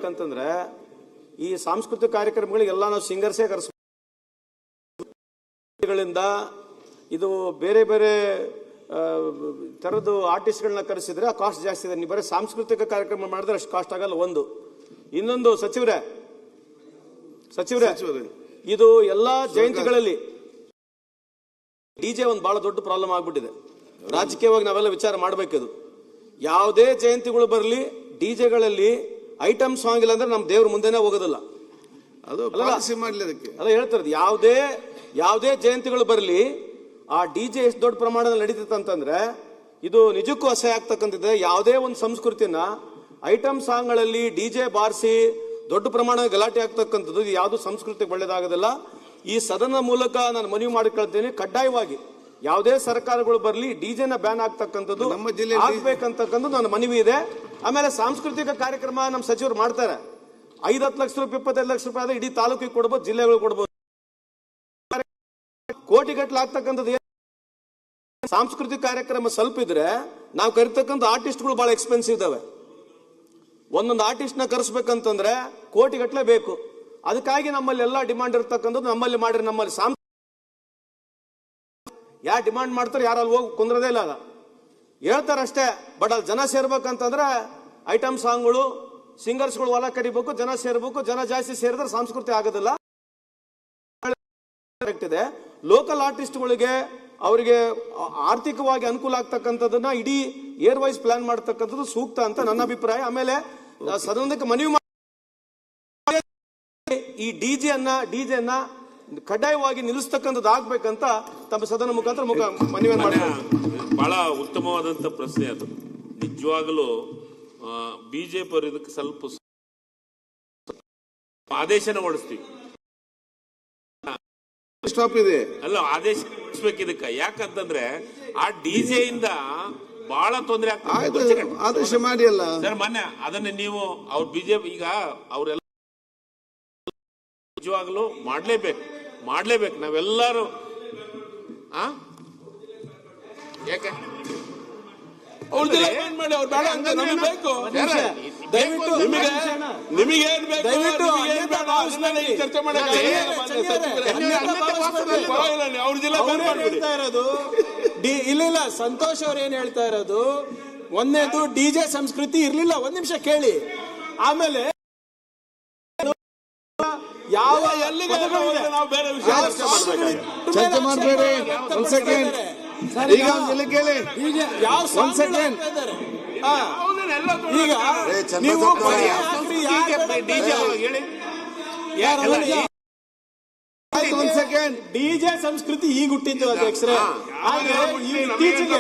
ಹೇಳ್ಬೇಕಂತಂದ್ರೆ ಈ ಸಾಂಸ್ಕೃತಿಕ ಕಾರ್ಯಕ್ರಮಗಳಿಗೆಲ್ಲ ನಾವು ಸಿಂಗರ್ಸೇ ಕರೆಸ್ಗಳಿಂದ ಇದು ಬೇರೆ ಬೇರೆ ತರದ್ದು ಆರ್ಟಿಸ್ಟ್ಗಳನ್ನ ಕರೆಸಿದ್ರೆ ಆ ಕಾಸ್ಟ್ ಜಾಸ್ತಿ ಇದೆ. ನೀವು ಬರೀ ಸಾಂಸ್ಕೃತಿಕ ಕಾರ್ಯಕ್ರಮ ಮಾಡಿದ್ರೆ ಅಷ್ಟು ಕಾಸ್ಟ್ ಆಗಲ್ಲ. ಒಂದು ಇನ್ನೊಂದು ಸಚಿವರೇ ಇದು ಎಲ್ಲಾ ಜಯಂತಿಗಳಲ್ಲಿ ಡಿಜೆ ಒಂದು ಬಹಳ ದೊಡ್ಡ ಪ್ರಾಬ್ಲಮ್ ಆಗ್ಬಿಟ್ಟಿದೆ. ರಾಜಕೀಯವಾಗಿ ನಾವೆಲ್ಲ ವಿಚಾರ ಮಾಡಬೇಕಿದು. ಯಾವುದೇ ಜಯಂತಿಗಳು ಬರಲಿ ಡಿಜೆಗಳಲ್ಲಿ ಐಟಮ್ ಸಾಂಗ್ ಇಲ್ಲ ಅಂದ್ರೆ ನಮ್ಮ ದೇವ್ರ ಮುಂದೆನೇ ಹೋಗೋದಿಲ್ಲ. ಅದು ಅಲ್ಲ ಹೇಳ್ತಾರೆ, ಯಾವುದೇ ಜಯಂತಿಗಳು ಬರಲಿ ಆ ಡಿಜೆ ಎಷ್ಟು ದೊಡ್ಡ ಪ್ರಮಾಣದಲ್ಲಿ ನಡೀತಿತ್ತು ಅಂತಂದ್ರೆ ಇದು ನಿಜಕ್ಕೂ ಅಸಹ್ಯ ಆಗ್ತಕ್ಕಂಥದ್ದೆ. ಯಾವುದೇ ಒಂದು ಸಂಸ್ಕೃತಿನ ಐಟಮ್ ಸಾಂಗ್ಗಳಲ್ಲಿ ಡಿಜೆ ಬಾರಿಸಿ ದೊಡ್ಡ ಪ್ರಮಾಣದ ಗಲಾಟೆ ಆಗ್ತಕ್ಕಂಥದ್ದು ಯಾವುದು ಸಂಸ್ಕೃತಿಗೆ ಒಳ್ಳೇದಾಗೋದಿಲ್ಲ. ಈ ಸದನ ಮೂಲಕ ನಾನು ಮನವಿ ಮಾಡಿಕೊಳ್ತೀನಿ, ಕಡ್ಡಾಯವಾಗಿ ಯಾವುದೇ ಸರ್ಕಾರಗಳು ಬರಲಿ ಡಿಜೆನ ಬ್ಯಾನ್ ಆಗ್ತಕ್ಕಂಥದ್ದು ನಮ್ಮ ಜಿಲ್ಲೆ ಆಗ್ಬೇಕಂತಕ್ಕಂಥದ್ದು ನನ್ನ ಮನವಿ ಇದೆ. ಆಮೇಲೆ ಸಾಂಸ್ಕೃತಿಕ ಕಾರ್ಯಕ್ರಮ ನಮ್ಮ ಸಚಿವರು ಮಾಡ್ತಾರೆ. 5-10 ಲಕ್ಷ ರೂಪಾಯಿ 25 ಲಕ್ಷ ರೂಪಾಯಿ ಆದ್ರೆ ಇಡೀ ತಾಲೂಕಿಗೆ ಕೊಡ್ಬೋದು, ಜಿಲ್ಲೆಗಳು ಕೊಡ್ಬೋದು. ಕೋಟಿಗಟ್ಟಲೆ ಆಗ್ತಕ್ಕಂಥದ್ದು ಸಾಂಸ್ಕೃತಿಕ ಕಾರ್ಯಕ್ರಮ ಸ್ವಲ್ಪ ಇದ್ರೆ ನಾವು ಕರಿತಕ್ಕಂಥ ಆರ್ಟಿಸ್ಟ್ಗಳು ಬಹಳ ಎಕ್ಸ್ಪೆನ್ಸಿವ್ ಇದಾವೆ. ಒಂದೊಂದು ಆರ್ಟಿಸ್ಟ್ ನ ಕರೆಸ್ಬೇಕಂತಂದ್ರೆ ಕೋಟಿಗಟ್ಟಲೆ ಬೇಕು. ಅದಕ್ಕಾಗಿ ನಮ್ಮಲ್ಲಿ ಎಲ್ಲ ಡಿಮಾಂಡ್ ಇರ್ತಕ್ಕಂಥದ್ದು ನಮ್ಮಲ್ಲಿ ಮಾಡಿರಿ. ನಮ್ಮಲ್ಲಿ ಯಾರು ಡಿಮಾಂಡ್ ಮಾಡ್ತಾರೆ ಯಾರು ಅಲ್ಲಿ ಹೋಗಿ ಕುಂದ್ರದೇ ಇಲ್ಲ, ಹೇಳ್ತಾರೆ ಅಷ್ಟೇ. ಬಟ್ ಅಲ್ಲಿ ಜನ ಸೇರ್ಬೇಕಂತಂದ್ರೆ ಐಟಮ್ ಸಾಂಗ್ಗಳು ಸಿಂಗರ್ಸ್ಗಳು ಹೊಲ ಕರಿಬೇಕು, ಜನ ಸೇರ್ಬೇಕು. ಜನ ಜಾಸ್ತಿ ಸೇರಿದ್ರೆ ಸಂಸ್ಕೃತಿ ಆಗೋದಿಲ್ಲ. ಇದೆ ಲೋಕಲ್ ಆರ್ಟಿಸ್ಟ್ಗಳಿಗೆ ಅವರಿಗೆ ಆರ್ಥಿಕವಾಗಿ ಅನುಕೂಲ ಆಗ್ತಕ್ಕಂಥದ್ದನ್ನ ಇಡೀ ಏರ್ ವೈಸ್ ಪ್ಲಾನ್ ಮಾಡ್ತಕ್ಕಂಥದ್ದು ಸೂಕ್ತ ಅಂತ ನನ್ನ ಅಭಿಪ್ರಾಯ. ಆಮೇಲೆ ಸದನಕ್ಕೆ ಮನವಿ ಈ ಡಿಜೆಯನ್ನ ಕಡ್ಡಾಯವಾಗಿ ನಿಲ್ಲಿಸ್ತಕ್ಕಂಥದ್ದು ಆಗ್ಬೇಕಂತ ತಮ್ಮ ಸದನ ಮುಖಾಂತರ ಮನವಿ ಮಾಡ್ತಾರೆ. ಬಹಳ ಉತ್ತಮವಾದಂತ ಪ್ರಶ್ನೆ ಅದು. ನಿಜವಾಗಲೂ ಬಿಜೆಪಿ ಅವರು ಇದಕ್ಕೆ ಸ್ವಲ್ಪ ಆದೇಶನ ಹೊಡಿಸ್ತೀವಿ. ಸ್ಟಾಪ್ ಇದೆ ಅಲ್ಲ, ಆದೇಶ ಹೊಡಿಸ್ಬೇಕು ಇದಕ್ಕೆ. ಯಾಕಂತಂದ್ರೆ ಆ ಡಿಜೆ ಇಂದ ಬಹಳ ತೊಂದರೆ ಆಗ್ತದೆ. ಆದೇಶ ಮಾಡಿ ಅಲ್ಲ ಸರ್, ಮೊನ್ನೆ ಅದನ್ನ ನೀವು ಅವ್ರ ಬಿಜೆಪಿ ಈಗ ಅವರೆಲ್ಲ ನಿಜವಾಗ್ಲೂ ಮಾಡ್ಲೇಬೇಕು ನಾವೆಲ್ಲರೂ. ಯಾಕೆ ಚರ್ಚೆ ಇಲ್ಲ. ಸಂತೋಷ್ ಅವ್ರು ಏನ್ ಹೇಳ್ತಾ ಇರೋದು, ಒಂದೇದು ಡಿಜೆ ಸಂಸ್ಕೃತಿ ಇರ್ಲಿಲ್ಲ. ಒಂದ್ ನಿಮಿಷ ಕೇಳಿ. ಆಮೇಲೆ ಯಾವ ನಾವು ಬೇರೆ ವಿಷಯ ಚರ್ಚೆ ಮಾಡಬೇಡಿ. ಒಂದ್ ಸೆಕೆಂಡ್ ಈಗ ಕೇಳಿ. ಯಾವ ಒಂದ್ ಸೆಕೆಂಡ್ ಈಗ ನೀವು ಒಂದ್ ಸೆಕೆಂಡ್ ಡಿಜೆ ಸಂಸ್ಕೃತಿ ಈಗ ಹುಟ್ಟಿದ್ದು ಅಧ್ಯಕ್ಷರೇ. ಇತ್ತೀಚೆಗೆ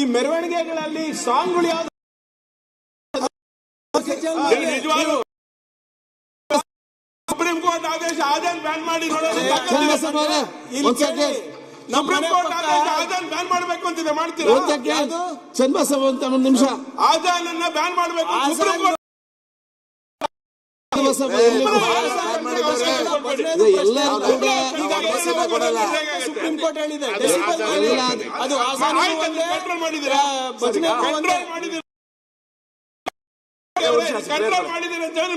ಈ ಮೆರವಣಿಗೆಗಳಲ್ಲಿ ಸಾಂಗ್ಗಳು ಯಾವ್ದು ಸುಪ್ರೀಂ ಕೋರ್ಟ್ ಆದೇಶ ಆದಾನ್ ಬ್ಯಾನ್ ಮಾಡಿ ಸುಪ್ರೀಂ ಕೋರ್ಟ್ ಆದಾನ್ ಬ್ಯಾನ್ ಮಾಡಬೇಕು ಅಂತಿದೆ, ಮಾಡ್ತೀರಾ? ಚನ್ನಬಸವ ಅಂತ ಒಂದು ನಿಮಿಷ. ಆದಾನ್ ಬ್ಯಾನ್ ಮಾಡಬೇಕು ಸುಪ್ರೀಂ ಕೋರ್ಟ್. ಸುಪ್ರೀಂ ಕೋರ್ಟ್ ಹೇಳಿದೆ ಅದು ಕಂಟ್ರೋಲ್ ಮಾಡಿದ್ದೀರಾ ಅಂತ ಹೇಳಿ